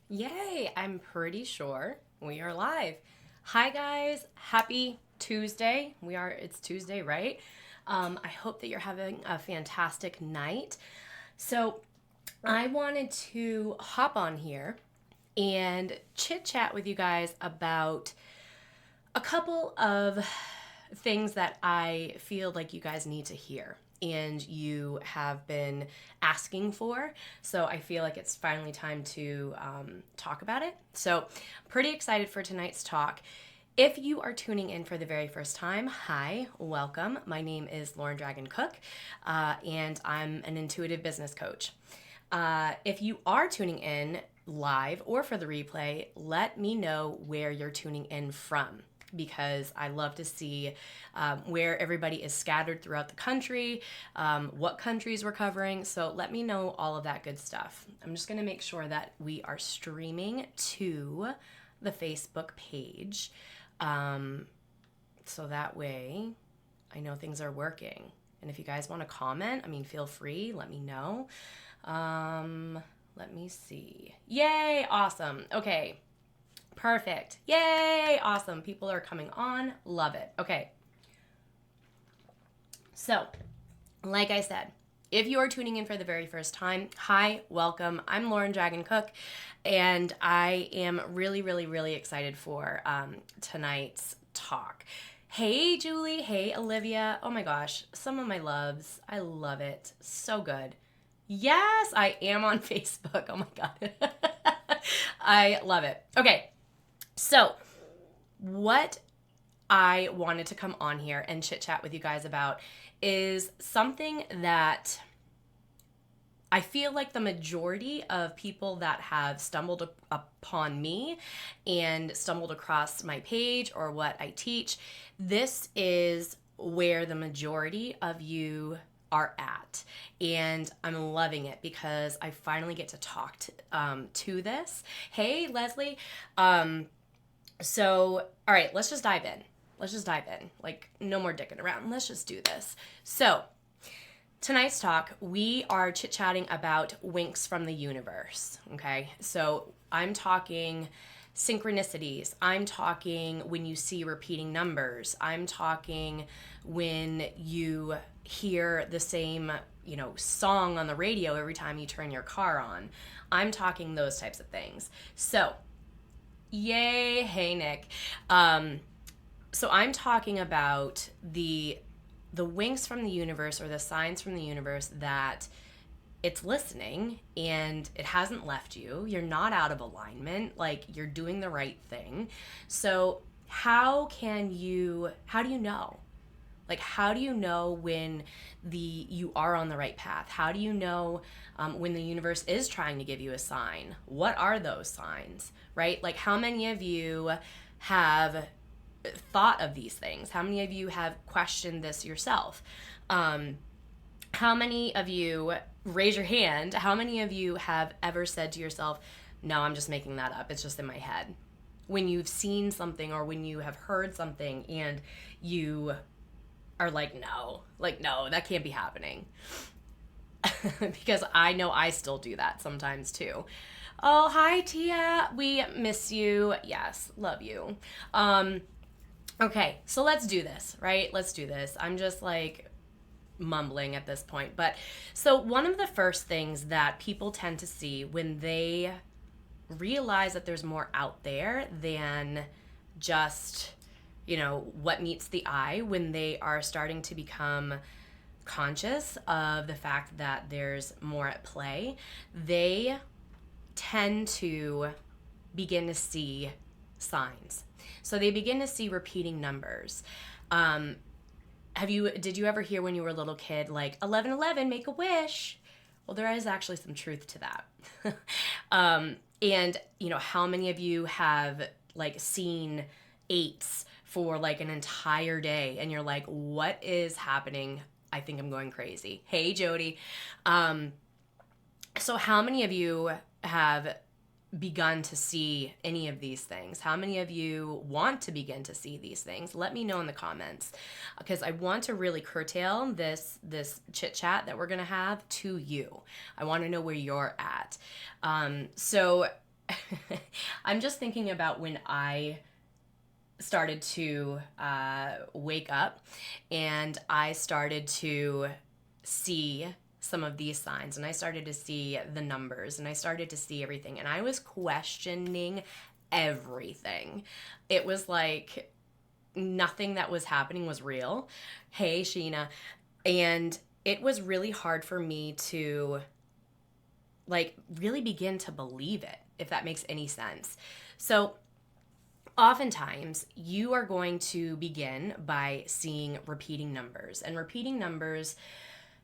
Yay, I'm pretty sure we are live. Hi guys, happy Tuesday. It's Tuesday, right? I hope that you're having a fantastic night. So, I wanted to hop on here and chit chat with you guys about a couple of things that I feel like you guys need to hear and you have been asking for. So I feel like it's finally time to talk about it. So, pretty excited for tonight's talk. If you are tuning in for the very first time, hi, welcome. My name is Lauren Dragon Cook, and I'm an intuitive business coach. If you are tuning in live or for the replay, let me know where you're tuning in from because I love to see where everybody is scattered throughout the country, what countries we're covering. So let me know all of that good stuff. I'm just going to make sure that we are streaming to the Facebook page. So that way I know things are working. And if you guys want to comment, feel free, let me know. Let me see. Yay, awesome. Okay. Perfect. Yay, awesome. People are coming on. Love it. Okay. So, like I said, if you are tuning in for the very first time, hi, welcome. I'm Lauren Dragon Cook, and I am really, really, really excited for tonight's talk. Hey, Julie. Hey, Olivia. Oh my gosh, some of my loves. I love it. So good. Yes, I am on Facebook. Oh my God. I love it. Okay. So, what I wanted to come on here and chit chat with you guys about is something that I feel like the majority of people that have stumbled upon me and stumbled across my page or what I teach, this is where the majority of you are at. And I'm loving it because I finally get to talk to this. Hey, Leslie. So, all right, let's just dive in. Like, no more dicking around. Let's just do this. So, tonight's talk, we are chit-chatting about winks from the universe, okay? So, I'm talking synchronicities. I'm talking when you see repeating numbers. I'm talking when you hear the same, song on the radio every time you turn your car on. I'm talking those types of things. So, yay, hey Nick. So I'm talking about the winks from the universe or the signs from the universe that it's listening and it hasn't left you. You're not out of alignment, like you're doing the right thing. So how do you know? Like, how do you know when you are on the right path? How do you know when the universe is trying to give you a sign? What are those signs, right? Like, how many of you have thought of these things? How many of you have questioned this yourself? How many of you, raise your hand, how many of you have ever said to yourself, no, I'm just making that up. It's just in my head. When you've seen something or when you have heard something and you are like, no, that can't be happening. Because I know I still do that sometimes too. Oh, hi, Tia. We miss you. Yes, love you. Okay, so let's do this, right? Let's do this. I'm just like mumbling at this point. But so one of the first things that people tend to see when they realize that there's more out there than just what meets the eye, when they are starting to become conscious of the fact that there's more at play, they tend to begin to see signs. So they begin to see repeating numbers. Did you ever hear when you were a little kid, like 1111, make a wish? Well, there is actually some truth to that. And how many of you have like seen eights for like an entire day and you're like, what is happening? I think I'm going crazy. Hey, Jody. So how many of you have begun to see any of these things? How many of you want to begin to see these things? Let me know in the comments, because I want to really curtail this chit chat that we're going to have to you. I want to know where you're at. So I'm just thinking about when I started to wake up and I started to see some of these signs and I started to see the numbers and I started to see everything and I was questioning everything. It was like nothing that was happening was real. Hey, Sheena. And it was really hard for me to like really begin to believe it, if that makes any sense. So oftentimes you are going to begin by seeing repeating numbers, and repeating numbers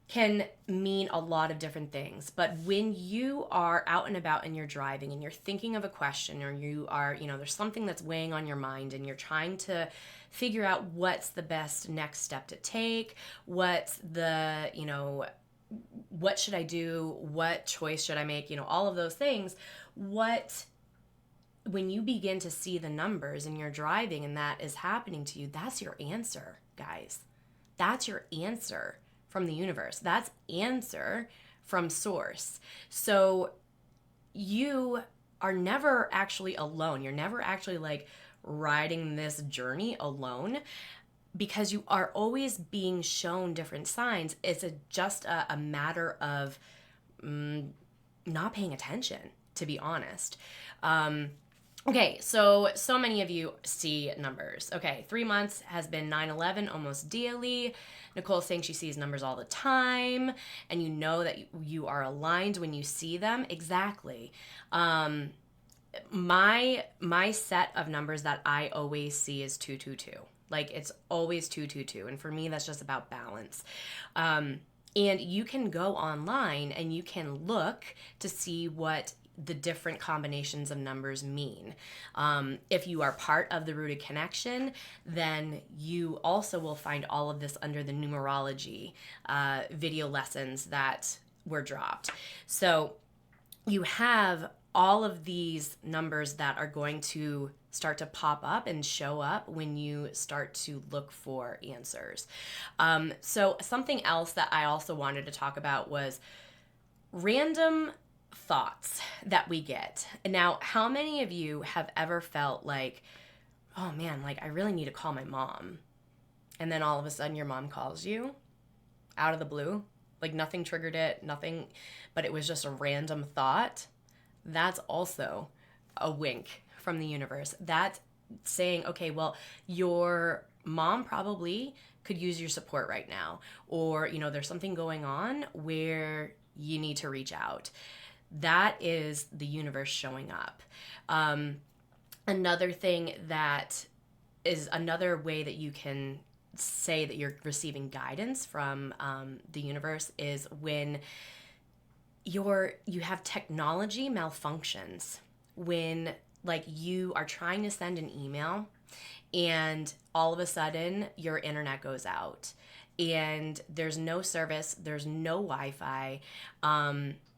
can mean a lot of different things. But when you are out and about and you're driving and you're thinking of a question, or you are, there's something that's weighing on your mind and you're trying to figure out what's the best next step to take, what's the, what should I do, what choice should I make, all of those things, when you begin to see the numbers and you're driving and that is happening to you, that's your answer, guys. That's your answer from the universe. That's answer from source. So you are never actually alone. You're never actually like riding this journey alone, because you are always being shown different signs. It's just a matter of not paying attention, to be honest. Okay, so many of you see numbers. Okay, 3 months has been 9/11 almost daily. Nicole's saying she sees numbers all the time, and you know that you are aligned when you see them. Exactly. My set of numbers that I always see is 222. Like, it's always 222, and for me that's just about balance. And you can go online and you can look to see what the different combinations of numbers mean. If you are part of the Rooted Connection, then you also will find all of this under the numerology video lessons that were dropped. So you have all of these numbers that are going to start to pop up and show up when you start to look for answers. So something else that I also wanted to talk about was random thoughts that we get. Now, how many of you have ever felt like, oh man, like I really need to call my mom, and then all of a sudden your mom calls you out of the blue, like nothing triggered it, nothing, but it was just a random thought? That's also a wink from the universe. That's saying, okay, well, your mom probably could use your support right now, or there's something going on where you need to reach out. That is the universe showing up. Another thing that is another way that you can say that you're receiving guidance from the universe is when you have technology malfunctions, when like you are trying to send an email and all of a sudden your internet goes out and there's no service, there's no Wi-Fi.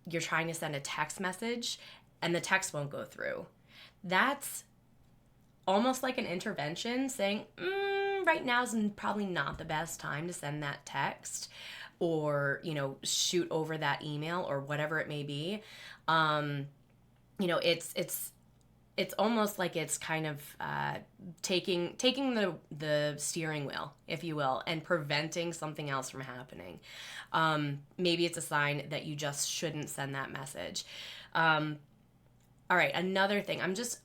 You're trying to send a text message and the text won't go through. That's almost like an intervention saying, right now is probably not the best time to send that text, or shoot over that email, or whatever it may be. It's almost like it's kind of taking the steering wheel, if you will, and preventing something else from happening. Maybe it's a sign that you just shouldn't send that message. All right, another thing. I'm just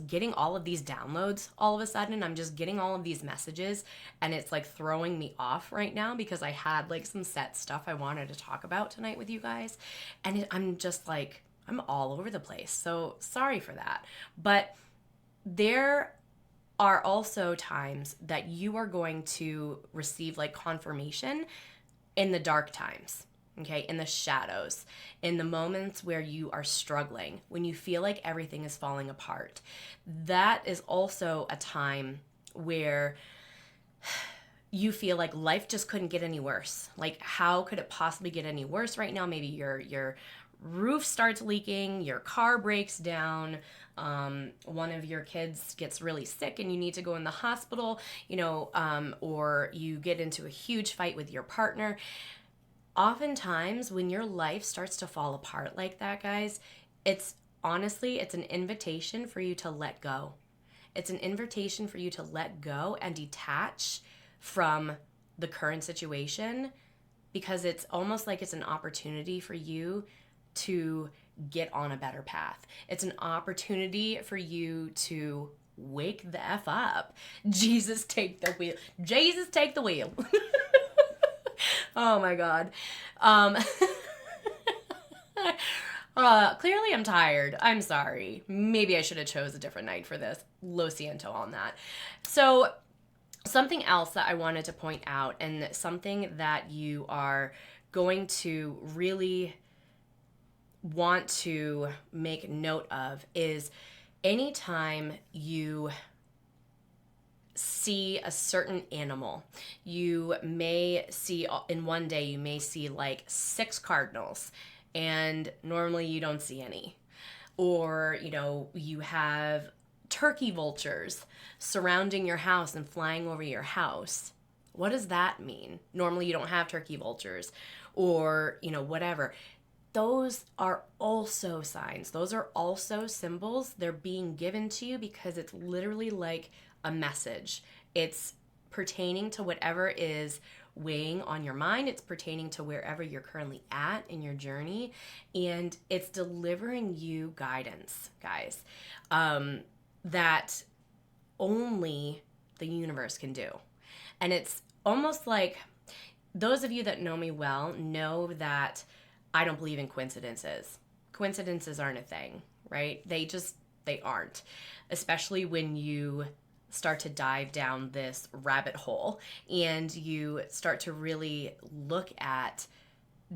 getting all of these downloads all of a sudden. I'm just getting all of these messages, and it's like throwing me off right now because I had like some set stuff I wanted to talk about tonight with you guys, and I'm just like, I'm all over the place. So sorry for that. But there are also times that you are going to receive like confirmation in the dark times. Okay, in the shadows, in the moments where you are struggling, when you feel like everything is falling apart. That is also a time where you feel like life just couldn't get any worse. Like, how could it possibly get any worse right now? Maybe your roof starts leaking, your car breaks down, one of your kids gets really sick and you need to go in the hospital, or you get into a huge fight with your partner. Oftentimes, when your life starts to fall apart like that, guys, It's honestly, it's an invitation for you to let go. It's an invitation for you to let go and detach from the current situation, because it's almost like it's an opportunity for you to get on a better path. It's an opportunity for you to wake the F up. Jesus, take the wheel. Jesus, take the wheel. Oh my God. Clearly I'm tired. I'm sorry. Maybe I should have chose a different night for this. Lo siento on that. So something else that I wanted to point out, and something that you are going to really want to make note of, is anytime you see a certain animal, you may see in one day, you may see like 6 cardinals, and normally you don't see any. Or, you have turkey vultures surrounding your house and flying over your house. What does that mean? Normally you don't have turkey vultures, or, whatever. Those are also signs. Those are also symbols. They're being given to you because it's literally like a message. It's pertaining to whatever is weighing on your mind. It's pertaining to wherever you're currently at in your journey. And it's delivering you guidance, guys, that only the universe can do. And it's almost like, those of you that know me well know that I don't believe in coincidences. Coincidences aren't a thing, right? They aren't. Especially when you start to dive down this rabbit hole and you start to really look at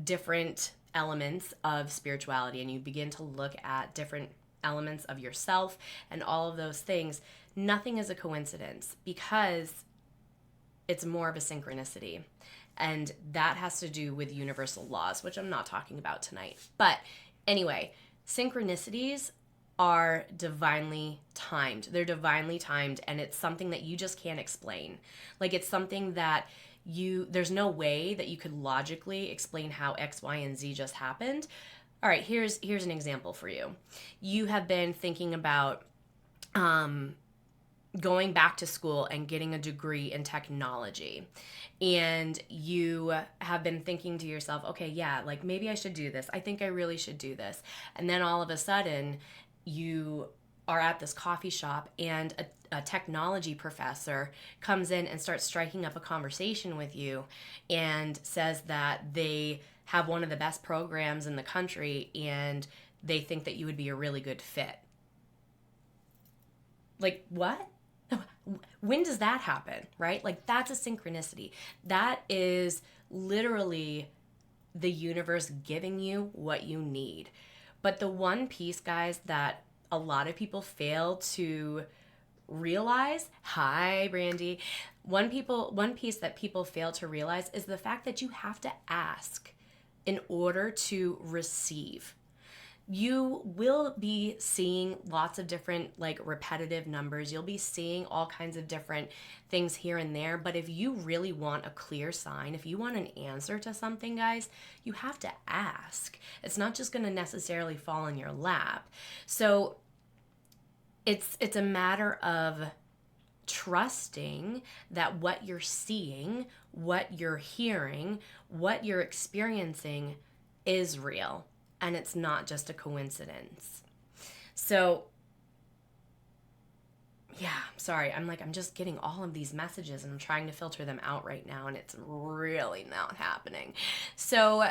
different elements of spirituality, and you begin to look at different elements of yourself and all of those things. Nothing is a coincidence, because it's more of a synchronicity. And that has to do with universal laws, which I'm not talking about tonight. But anyway, synchronicities are divinely timed. They're divinely timed, and it's something that you just can't explain. Like, it's something that there's no way that you could logically explain how X, Y, and Z just happened. All right, here's an example for you. You have been thinking about going back to school and getting a degree in technology. And you have been thinking to yourself, okay, yeah, like maybe I should do this. I think I really should do this. And then all of a sudden, you are at this coffee shop, and a technology professor comes in and starts striking up a conversation with you and says that they have one of the best programs in the country and they think that you would be a really good fit. Like, what? When does that happen, right? Like, that's a synchronicity. That is literally the universe giving you what you need. But the one piece, guys, that a lot of people fail to realize, hi, Brandy, one piece that people fail to realize is the fact that you have to ask in order to receive. You will be seeing lots of different, like, repetitive numbers. You'll be seeing all kinds of different things here and there. But if you really want a clear sign, if you want an answer to something, guys, you have to ask. It's not just going to necessarily fall in your lap. So it's a matter of trusting that what you're seeing, what you're hearing, what you're experiencing is real. And it's not just a coincidence. So, yeah, sorry. I'm just getting all of these messages and I'm trying to filter them out right now, and it's really not happening. So,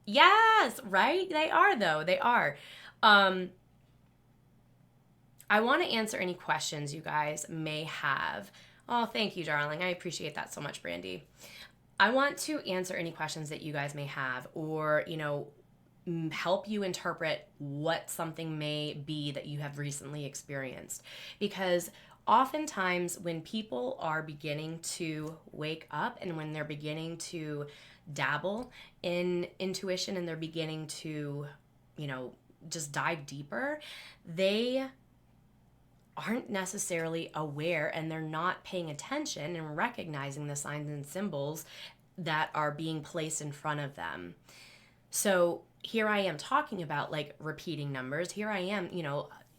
yes, right? They are, though. They are. I want to answer any questions you guys may have. Oh, thank you, darling. I appreciate that so much, Brandy. I want to answer any questions that you guys may have, or, help you interpret what something may be that you have recently experienced. Because oftentimes when people are beginning to wake up and when they're beginning to dabble in intuition and they're beginning to, just dive deeper, they aren't necessarily aware and they're not paying attention and recognizing the signs and symbols that are being placed in front of them. So here I am talking about like repeating numbers. Here I am,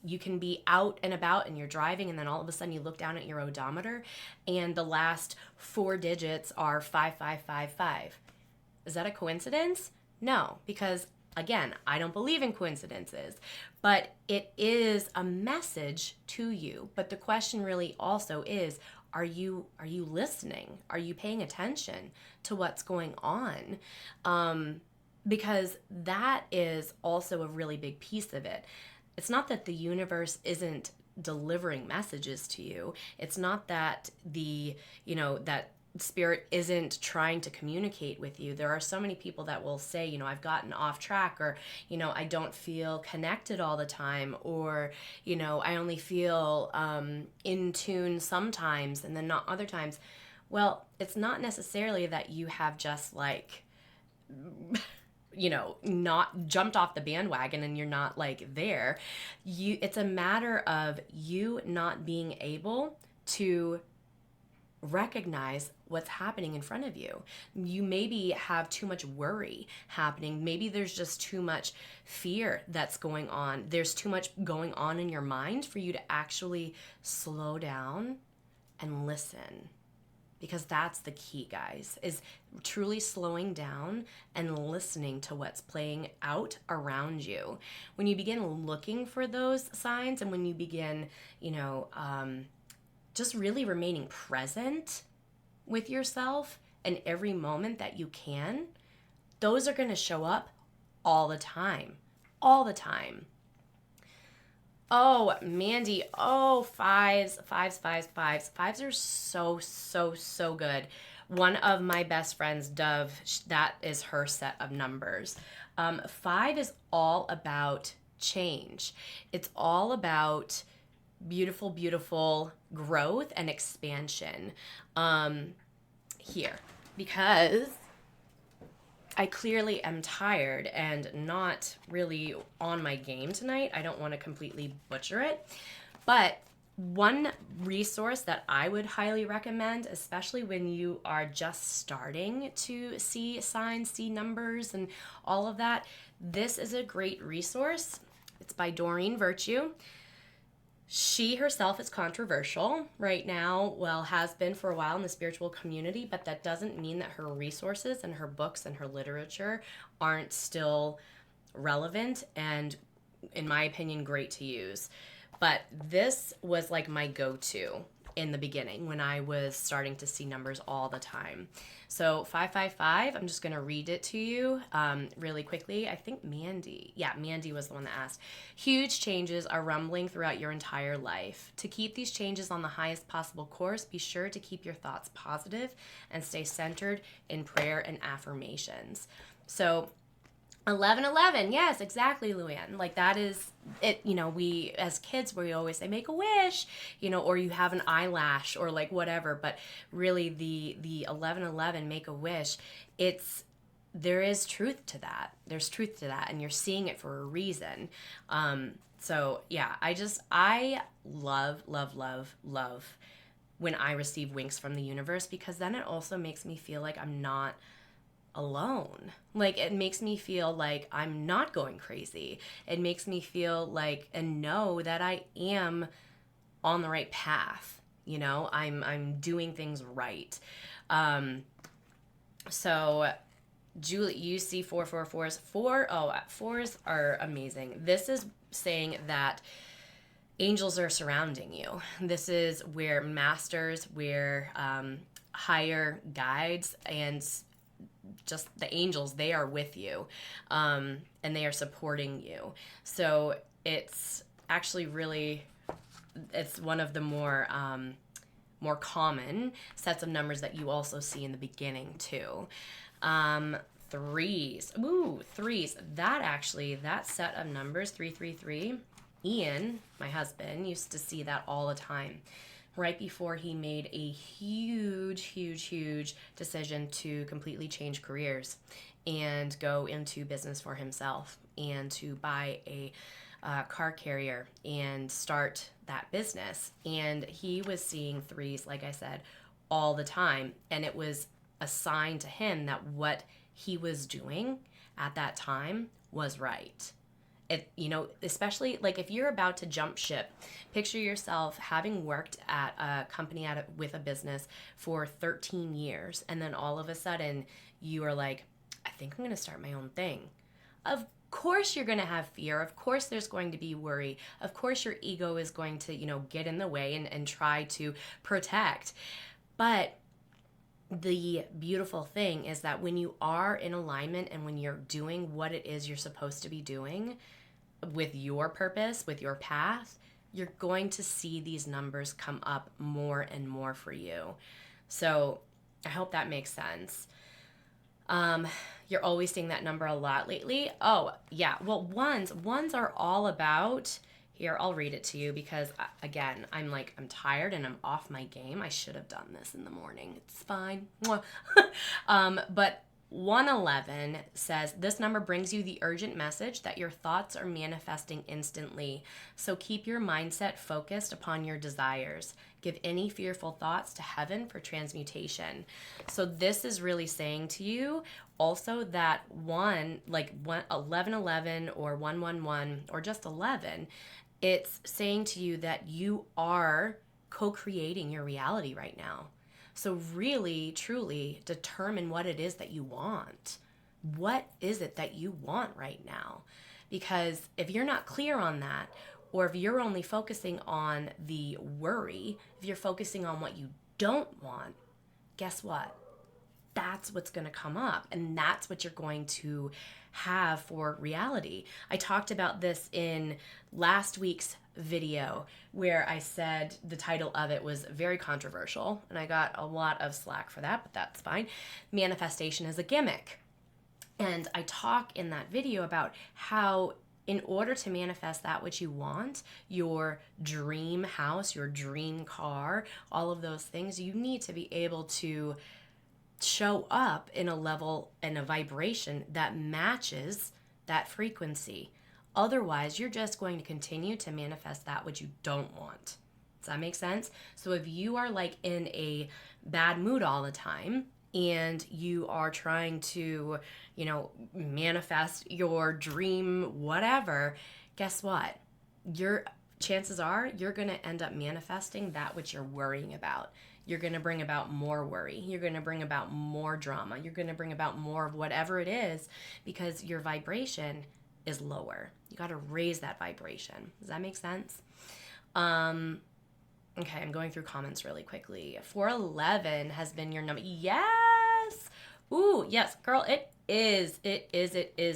you can be out and about and you're driving, and then all of a sudden you look down at your odometer and the last 4 digits are 5555. Is that a coincidence? No, because again, I don't believe in coincidences, but it is a message to you. But the question really also is, are you listening? Are you paying attention to what's going on? Because that is also a really big piece of it. It's not that the universe isn't delivering messages to you. It's not that that spirit isn't trying to communicate with you. There are so many people that will say, I've gotten off track, or, I don't feel connected all the time, or, I only feel in tune sometimes and then not other times. Well, it's not necessarily that you have just like not jumped off the bandwagon and you're not like there. It's a matter of you not being able to recognize what's happening in front of you. You maybe have too much worry happening. Maybe there's just too much fear that's going on. There's too much going on in your mind for you to actually slow down and listen. Because that's the key, guys, is truly slowing down and listening to what's playing out around you. When you begin looking for those signs, and when you begin, just really remaining present with yourself in every moment that you can, those are going to show up all the time. All the time. Oh, Mandy. Oh, fives. Fives are so good. One of my best friends, Dove, that is her set of numbers. 5 is all about change. It's all about beautiful growth and expansion here, because I clearly am tired and not really on my game tonight. I don't want to completely butcher it, but one resource that I would highly recommend, especially when you are just starting to see signs, see numbers and all of that, this is a great resource. It's by Doreen Virtue. She herself is controversial right now, well, has been for a while in the spiritual community, but that doesn't mean that her resources and her books and her literature aren't still relevant and, in my opinion, great to use. But this was like my go-to in the beginning when I was starting to see numbers all the time. So 555, I'm just going to read it to you really quickly. I think Mandy was the one that asked. Huge changes are rumbling throughout your entire life. To keep these changes on the highest possible course, be sure to keep your thoughts positive and stay centered in prayer and affirmations. So 1111, yes, exactly, Luann. Like, that is it. We as kids, we always say make a wish, or you have an eyelash or like whatever, but really the 1111, make a wish, there is truth to that. There's truth to that, and you're seeing it for a reason. So yeah, I love when I receive winks from the universe, because then it also makes me feel like I'm not alone. Like, it makes me feel like I'm not going crazy. It makes me feel like and know that I am on the right path. I'm doing things right. So Julie, you see 444s. Fours are amazing. This is saying that angels are surrounding you. This is where masters, where higher guides and just the angels, they are with you, and they are supporting you. So it's actually it's one of the more common sets of numbers that you also see in the beginning too. Threes. Ooh, threes. That set of numbers, 333, Ian, my husband, used to see that all the time. Right before he made a huge decision to completely change careers and go into business for himself and to buy a car carrier and start that business. And he was seeing threes, like I said, all the time. And it was a sign to him that what he was doing at that time was right. Especially like if you're about to jump ship, picture yourself having worked at a company with a business for 13 years, and then all of a sudden you are like, I think I'm going to start my own thing. Of course you're going to have fear. Of course there's going to be worry. Of course your ego is going to, get in the way and try to protect. But the beautiful thing is that when you are in alignment and when you're doing what it is you're supposed to be doing with your purpose, with your path, you're going to see these numbers come up more and more for you. So I hope that makes sense. You're always seeing that number a lot lately. Oh, yeah. Well, ones are all about, here, I'll read it to you because, again, I'm tired and I'm off my game. I should have done this in the morning. It's fine. But 111 says, this number brings you the urgent message that your thoughts are manifesting instantly. So keep your mindset focused upon your desires. Give any fearful thoughts to heaven for transmutation. So this is really saying to you also that 1111 or 111 or just 11, it's saying to you that you are co-creating your reality right now. So really, truly determine what it is that you want. What is it that you want right now? Because if you're not clear on that, or if you're only focusing on the worry, if you're focusing on what you don't want, guess what? That's what's going to come up, and that's what you're going to have for reality. I talked about this in last week's video where I said the title of it was very controversial, and I got a lot of slack for that, but that's fine. Manifestation is a gimmick. And I talk in that video about how in order to manifest that which you want, your dream house, your dream car, all of those things, you need to be able to show up in a level and a vibration that matches that frequency. Otherwise, you're just going to continue to manifest that which you don't want. Does that make sense? So if you are in a bad mood all the time and you are trying to, manifest your dream whatever, guess what? Your chances are you're going to end up manifesting that which you're worrying about. You're going to bring about more worry. You're going to bring about more drama. You're going to bring about more of whatever it is because your vibration is lower. You got to raise that vibration. Does that make sense? Okay, I'm going through comments really quickly. 411 has been your number. Yes! Ooh, yes, girl, it is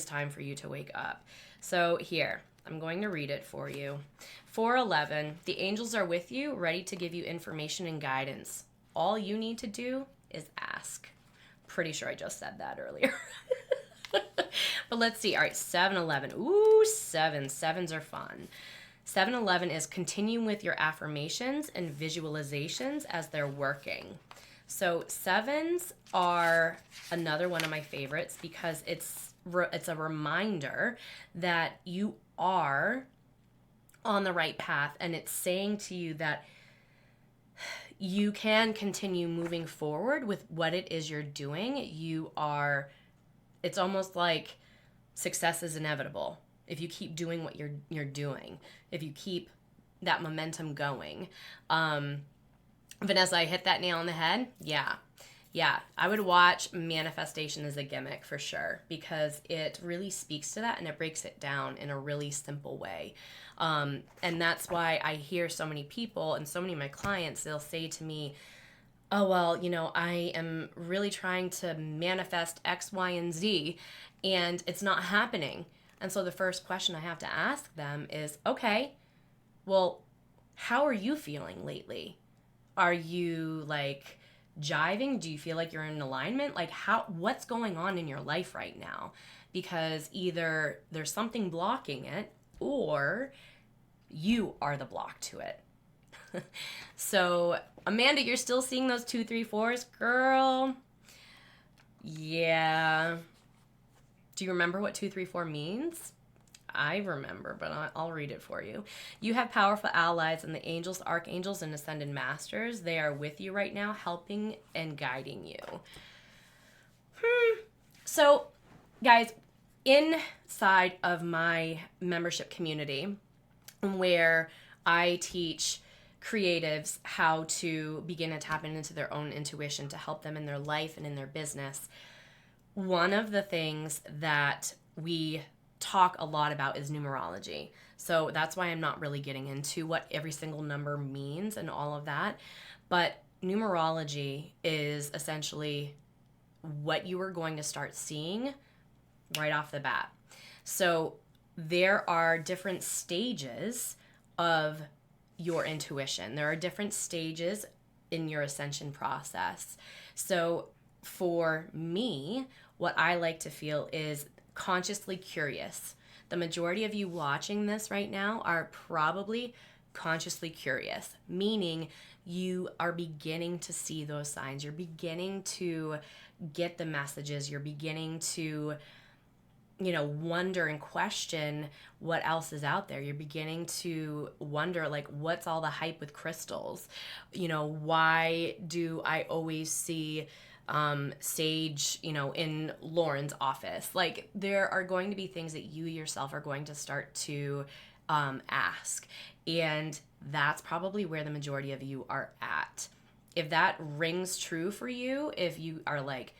time for you to wake up. So here, I'm going to read it for you. 411, the angels are with you, ready to give you information and guidance. All you need to do is ask. Pretty sure I just said that earlier. But let's see. All right, 711. Ooh, sevens are fun. 711 is continuing with your affirmations and visualizations as they're working. So sevens are another one of my favorites because it's a reminder that you are on the right path, and it's saying to you that you can continue moving forward with what it is you're doing. It's almost like success is inevitable if you keep doing what you're doing, if you keep that momentum going. Vanessa, I hit that nail on the head. Yeah, I would watch Manifestation as a Gimmick for sure because it really speaks to that and it breaks it down in a really simple way. And that's why I hear so many people and so many of my clients, they'll say to me, oh, well, I am really trying to manifest X, Y, and Z, and it's not happening. And so the first question I have to ask them is, okay, well, how are you feeling lately? Are you jiving? Do you feel like you're in alignment? What's going on in your life right now? Because either there's something blocking it or you are the block to it. So, Amanda, you're still seeing those 2, 3, 4s? Girl. Yeah. Do you remember what 2, 3, 4 means? I remember, but I'll read it for you. You have powerful allies and the angels, archangels, and ascended masters. They are with you right now, helping and guiding you. So, guys, inside of my membership community, where I teach creatives how to begin to tap into their own intuition to help them in their life and in their business, one of the things that we talk a lot about is numerology. So that's why I'm not really getting into what every single number means and all of that. But numerology is essentially what you are going to start seeing right off the bat. So there are different stages of your intuition. There are different stages in your ascension process. So for me, what I like to feel is consciously curious. The majority of you watching this right now are probably consciously curious, meaning you are beginning to see those signs. You're beginning to get the messages. You're beginning to wonder and question what else is out there. You're beginning to wonder, like, what's all the hype with crystals? Why do I always see sage, in Lauren's office? Like, there are going to be things that you yourself are going to start to ask. And that's probably where the majority of you are at. If that rings true for you, if you are like,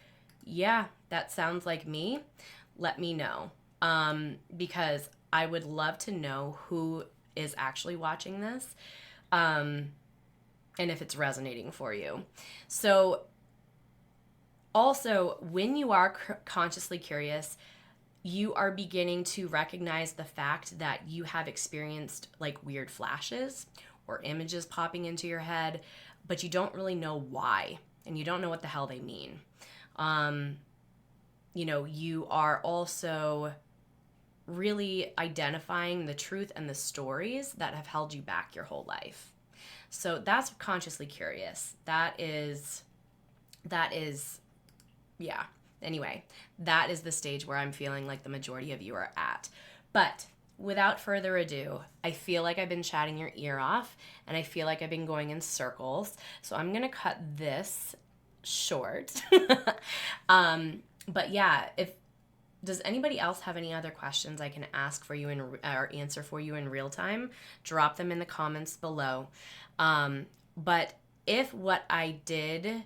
yeah, that sounds like me, let me know, because I would love to know who is actually watching this, and if it's resonating for you. So also, when you are consciously curious, you are beginning to recognize the fact that you have experienced like weird flashes or images popping into your head, but you don't really know why, and you don't know what the hell they mean. You are also really identifying the truth and the stories that have held you back your whole life. So that's consciously curious. That is, yeah. Anyway, that is the stage where I'm feeling like the majority of you are at. But without further ado, I feel like I've been chatting your ear off, and I feel like I've been going in circles. So I'm going to cut this short. But yeah, does anybody else have any other questions I can ask for you or answer for you in real time? Drop them in the comments below. But if what I did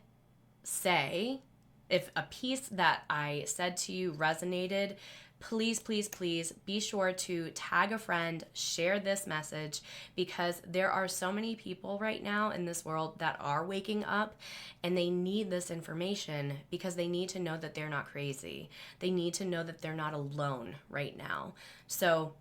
say, if a piece that I said to you resonated, please, please, please be sure to tag a friend, share this message, because there are so many people right now in this world that are waking up, and they need this information because they need to know that they're not crazy. They need to know that they're not alone right now. So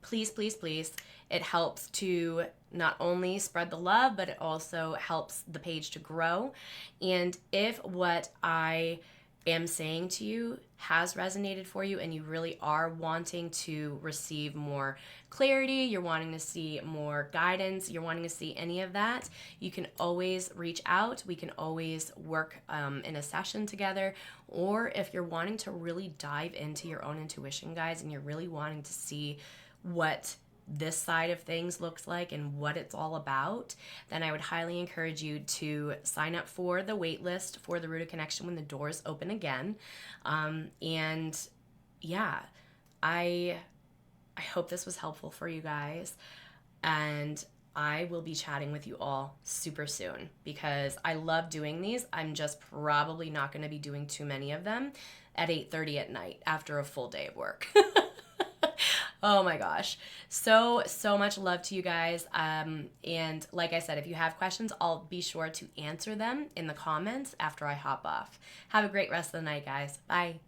please, please, please, it helps to not only spread the love, but it also helps the page to grow. And if what I am saying to you has resonated for you, and you really are wanting to receive more clarity, you're wanting to see more guidance, you're wanting to see any of that, you can always reach out. We can always work in a session together. Or if you're wanting to really dive into your own intuition, guys, and you're really wanting to see what this side of things looks like and what it's all about, then I would highly encourage you to sign up for the wait list for the Root of Connection when the doors open again. And yeah, I hope this was helpful for you guys, and I will be chatting with you all super soon because I love doing these. I'm just probably not going to be doing too many of them at 8:30 at night after a full day of work. Oh my gosh. So much love to you guys. And like I said, if you have questions, I'll be sure to answer them in the comments after I hop off. Have a great rest of the night, guys. Bye.